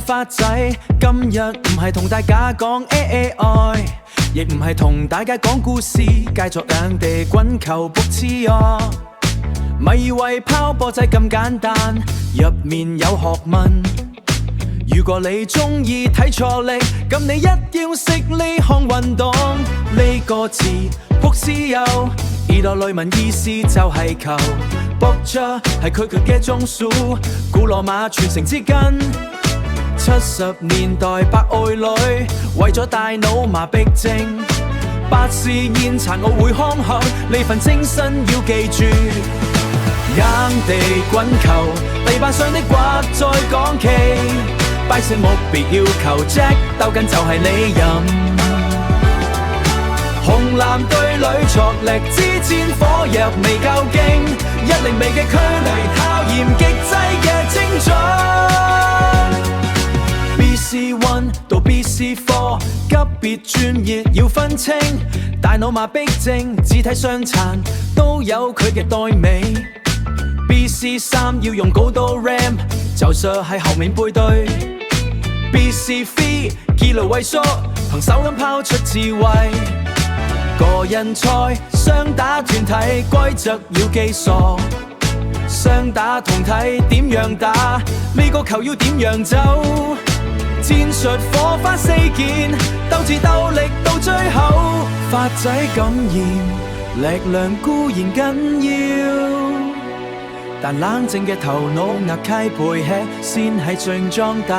發仔，今日唔係同大家講愛，亦唔係同大家講故事，繼續兩地滾球卜黐哦。咪以為拋波仔咁簡單，入面有學問。如果你鍾意睇錯力，咁你一定要識呢項運動。呢個字卜絲柚，耳朵裏問意思就係球。卜着係佢嘅中樞，古羅馬傳承至今。70年代白愛女為咗大腦麻痹症，百事宴殘我會康向，呢份精神要記住。硬地滾球，地板上的刮再講期，擺成目別要求 Jack 鬥緊就係你飲。紅藍對壘挫力之戰火藥未夠勁，1厘米嘅距離考驗極致嘅精準。BC1 到 BC4 級別專業要分清，大腦麻痹症、肢體傷殘都有佢嘅代名。BC3 要用高度 RAM， 就算係後面背對。BC4 肌肉萎縮，憑手感拋出智慧。個人賽、雙打團體規則要記熟，雙打同體點樣打，呢個球要點樣走。戰術火花4件，鬥智鬥力到最後。發仔感染，力量固然緊要，但冷靜嘅頭腦壓溪背吃先係最壯大。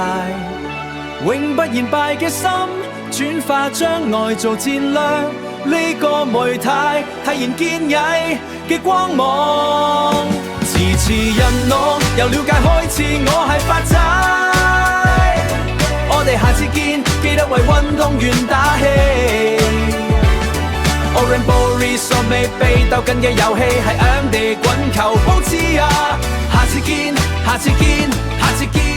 永不言敗嘅心，轉化障礙做戰略，呢個媒態體現堅毅嘅光芒。遲遲人我由了解開始，我係發仔。我哋下次見，記得為運動員打氣。Orange Boris 我未被鬥緊嘅遊戲係硬地滾球報知啊！下次見，下次見，下次見。